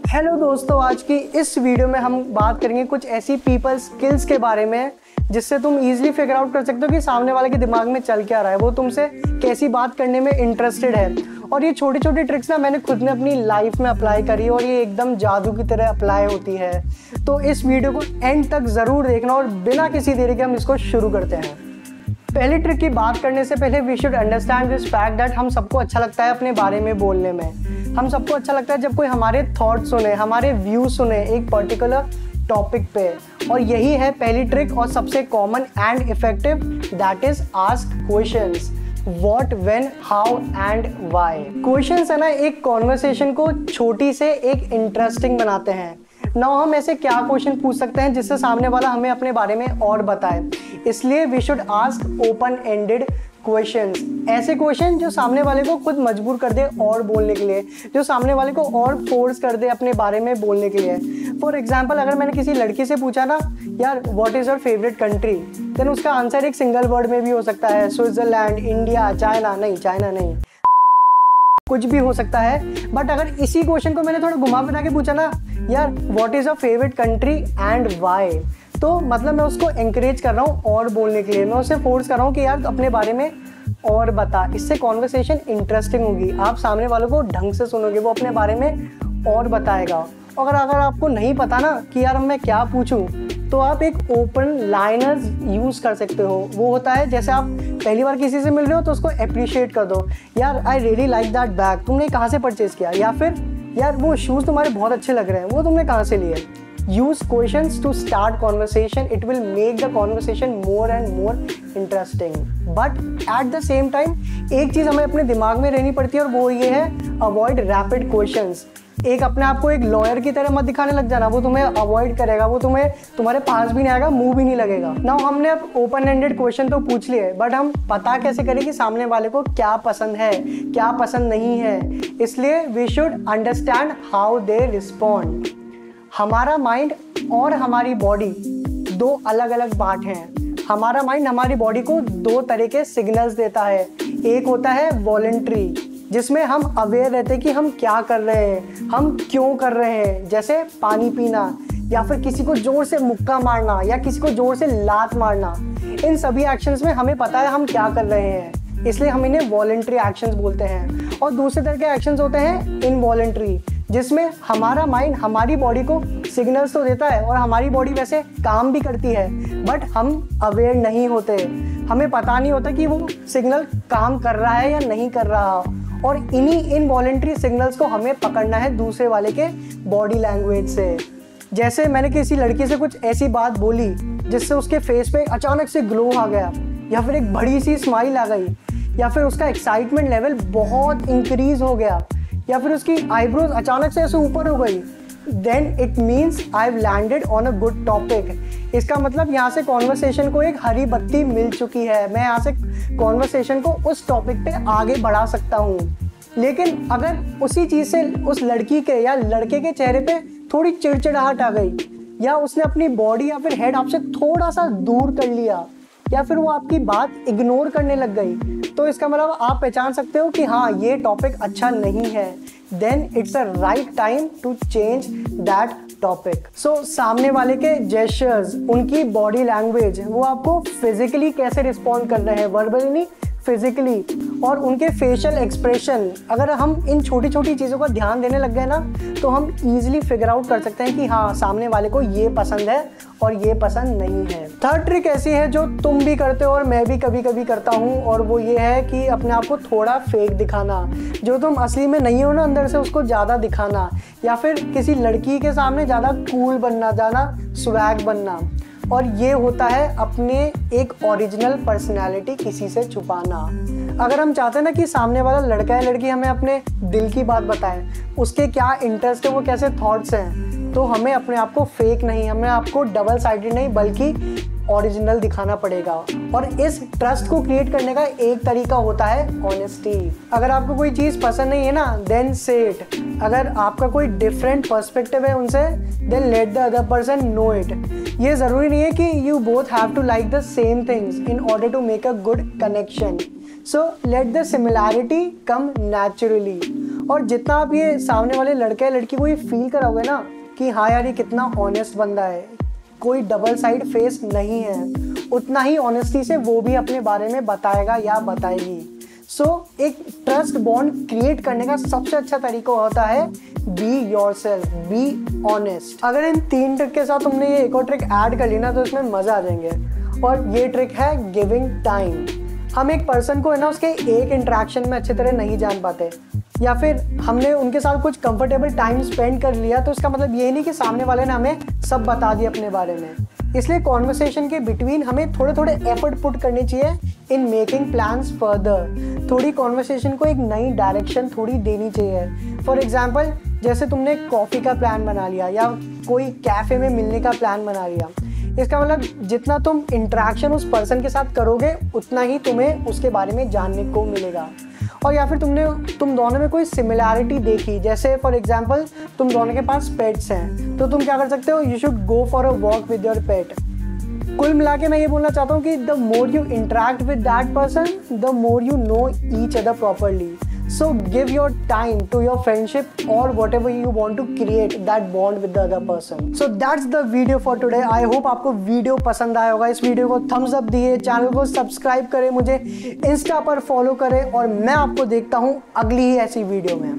Hello दोस्तों, आज की इस वीडियो में हम बात करेंगे कुछ ऐसी पीपल स्किल्स के बारे में जिससे तुम इजीली फिगर आउट कर सकते हो कि सामने वाले के दिमाग में चल क्या रहा है, वो तुमसे कैसी बात करने में इंटरेस्टेड है। और ये छोटी छोटी ट्रिक्स ना मैंने खुद ने अपनी लाइफ में अप्लाई करी और ये एकदम जादू की तरह अप्लाई होती है। तो इस वीडियो को एंड तक ज़रूर देखना और बिना किसी देरी के हम इसको शुरू करते हैं। पहली ट्रिक की बात करने से पहले we should understand this fact that हम सबको अच्छा लगता है अपने बारे में बोलने में। हम सबको अच्छा लगता है जब कोई हमारे थॉट सुने, हमारे व्यू सुने एक पर्टिकुलर टॉपिक पे। और यही है पहली ट्रिक और सबसे common and effective, that is ask questions. What, when, how and why. Questions है ना एक कॉन्वर्सेशन को छोटी से एक इंटरेस्टिंग बनाते हैं। नाउ हम ऐसे क्या क्वेश्चन पूछ सकते हैं जिससे सामने वाला हमें अपने बारे में और बताए। इसलिए we should ask open ended questions, ऐसे क्वेश्चन जो सामने वाले को खुद मजबूर कर दे और बोलने के लिए, जो सामने वाले को और फोर्स कर दे अपने बारे में बोलने के लिए। फॉर एग्जाम्पल, अगर मैंने किसी लड़की से पूछा ना, यार what is your favourite country, then उसका आंसर एक सिंगल वर्ड में भी हो सकता है, स्विट्जरलैंड, इंडिया, चाइना नहीं, कुछ भी हो सकता है। बट अगर इसी क्वेश्चन को मैंने थोड़ा घुमा फिरा के पूछा ना, यार what is your favourite country and why, तो मतलब मैं उसको एंकरेज कर रहा हूँ और बोलने के लिए, मैं उसे फोर्स कर रहा हूँ कि यार अपने बारे में और बता। इससे कॉन्वर्सेशन इंटरेस्टिंग होगी, आप सामने वालों को ढंग से सुनोगे, वो अपने बारे में और बताएगा। अगर आपको नहीं पता ना कि यार मैं क्या पूछूं, तो आप एक ओपन लाइनर्स यूज़ कर सकते हो। वो होता है जैसे आप पहली बार किसी से मिल रहे हो तो उसको अप्रिशिएट कर दो, यार I really like that bag, तुमने कहाँ से परचेज़ किया, या फिर यार वो शूज़ तुम्हारे बहुत अच्छे लग रहे हैं, वो तुमने कहाँ से लिए। Use questions to start conversation. It will make the conversation more and more interesting. But at the same time, एक चीज़ हमें अपने दिमाग में रहनी पड़ती है और वो ये है avoid rapid questions. एक अपने आप को एक लॉयर की तरह मत दिखाने लग जाना, वो तुम्हें अवॉइड करेगा, वो तुम्हारे पास भी नहीं आएगा, मुंह भी नहीं लगेगा। नाउ हमने अब ओपन एंडेड क्वेश्चन तो पूछ लिए, बट हम पता कैसे करें कि सामने वाले को क्या पसंद है क्या पसंद नहीं है। इसलिए we should understand how they respond. हमारा माइंड और हमारी बॉडी दो अलग अलग पार्ट हैं। हमारा माइंड हमारी बॉडी को दो तरह के सिग्नल्स देता है। एक होता है वॉलंटरी, जिसमें हम अवेयर रहते हैं कि हम क्या कर रहे हैं, हम क्यों कर रहे हैं, जैसे पानी पीना या फिर किसी को जोर से मुक्का मारना या किसी को जोर से लात मारना। इन सभी एक्शंस में हमें पता है हम क्या कर रहे हैं, इसलिए हम इन्हें वॉलंटरी एक्शंस बोलते हैं। और दूसरे तरह के एक्शंस होते हैं इनवॉलंटरी, जिसमें हमारा माइंड हमारी बॉडी को सिग्नल्स तो देता है और हमारी बॉडी वैसे काम भी करती है, बट हम अवेयर नहीं होते, हमें पता नहीं होता कि वो सिग्नल काम कर रहा है या नहीं कर रहा। और इन्हीं इनवॉलंटरी सिग्नल्स को हमें पकड़ना है दूसरे वाले के बॉडी लैंग्वेज से। जैसे मैंने किसी लड़की से कुछ ऐसी बात बोली जिससे उसके फेस पे अचानक से ग्लो आ गया, या फिर एक बड़ी सी स्माइल आ गई, या फिर उसका एक्साइटमेंट लेवल बहुत इंक्रीज हो गया, या फिर उसकी आईब्रोज अचानक से ऐसे ऊपर हो गई, then it means I have landed on a good topic. इसका मतलब यहाँ से कॉन्वर्सेशन को एक हरी बत्ती मिल चुकी है, मैं यहाँ से कॉन्वर्सेशन को उस टॉपिक पे आगे बढ़ा सकता हूँ। लेकिन अगर उसी चीज़ से उस लड़की के या लड़के के चेहरे पे थोड़ी चिड़चिड़ाहट आ गई, या उसने अपनी बॉडी या फिर हेड आपसे थोड़ा सा दूर कर लिया, या फिर वो आपकी बात इग्नोर करने लग गई, तो इसका मतलब आप पहचान सकते हो कि हाँ ये टॉपिक अच्छा नहीं है। Then it's a right time to change that topic. So सामने वाले के जेस्चर्स, उनकी बॉडी लैंग्वेज, वो आपको फिजिकली कैसे रिस्पॉन्ड कर रहे हैं, वर्बली नहीं फिजिकली, और उनके फेशियल एक्सप्रेशन, अगर हम इन छोटी छोटी चीज़ों का ध्यान देने लग गए ना, तो हम ईजिली फिगर आउट कर सकते हैं कि हाँ सामने वाले को ये पसंद है और ये पसंद नहीं है। थर्ड ट्रिक ऐसी है जो तुम भी करते हो और मैं भी कभी कभी करता हूँ, और वो ये है कि अपने आप को थोड़ा फेक दिखाना। जो तुम असली में नहीं हो ना अंदर से, उसको ज़्यादा दिखाना, या फिर किसी लड़की के सामने ज़्यादा कूल बनना, ज़्यादा स्वैग बनना। और ये होता है अपने एक ओरिजिनल पर्सनैलिटी किसी से छुपाना। अगर हम चाहते हैं ना कि सामने वाला लड़का या लड़की हमें अपने दिल की बात बताए, उसके क्या इंटरेस्ट है, वो कैसे थॉट्स हैं, तो हमें अपने आप को फेक नहीं, हमें आपको डबल साइडेड नहीं बल्कि ओरिजिनल दिखाना पड़ेगा। और इस ट्रस्ट को क्रिएट करने का एक तरीका होता है ऑनेस्टी। अगर आपको कोई चीज़ पसंद नहीं है ना, देन से इट। अगर आपका कोई डिफरेंट पर्सपेक्टिव है उनसे, then let the other person know it. ये ज़रूरी नहीं है कि you both have to like the same things in order to make a good connection. So let the similarity come naturally. और जितना आप ये सामने वाले लड़के या लड़की को ये फील कराओगे ना कि हाँ यार ये कितना ऑनेस्ट बंदा है, कोई डबल साइड फेस नहीं है, उतना ही ऑनेस्टी से वो भी अपने बारे में बताएगा या बताएगी। एक ट्रस्ट बॉन्ड क्रिएट करने का सबसे अच्छा तरीका होता है बी योरसेल्फ, बी ऑनेस्ट। अगर इन 3 ट्रिक के साथ तुमने ये एक और ट्रिक ऐड कर ली ना तो इसमें मजा आ जाएंगे। और ये ट्रिक है गिविंग टाइम। हम एक पर्सन को है ना उसके एक इंटरेक्शन में अच्छी तरह नहीं जान पाते, या फिर हमने उनके साथ कुछ कंफर्टेबल टाइम स्पेंड कर लिया तो इसका मतलब ये नहीं कि सामने वाले ने हमें सब बता दिया अपने बारे में। इसलिए कॉन्वर्सेशन के बिटवीन हमें थोड़े थोड़े एफर्ट पुट करनी चाहिए इन मेकिंग प्लान्स फर्दर। थोड़ी कॉन्वर्सेशन को एक नई डायरेक्शन थोड़ी देनी चाहिए। फॉर एग्जाम्पल, जैसे तुमने कॉफ़ी का प्लान बना लिया या कोई कैफ़े में मिलने का प्लान बना लिया, इसका मतलब जितना तुम इंटरेक्शन उस पर्सन के साथ करोगे उतना ही तुम्हें उसके बारे में जानने को मिलेगा। और या फिर तुम दोनों में कोई सिमिलैरिटी देखी, जैसे फॉर एग्जांपल तुम दोनों के पास पेट्स हैं, तो तुम क्या कर सकते हो, you should go for a walk with your पेट। कुल मिला के मैं ये बोलना चाहता हूँ कि the more you interact with that person the more you know each other properly. So give your time to your friendship or whatever you want to create that bond with the other person. So that's the video for today. I hope आपको video पसंद आया होगा। इस video को Thums up दिए, channel को subscribe करें, मुझे इंस्टा पर फॉलो करें और मैं आपको देखता हूँ अगली ही ऐसी वीडियो में।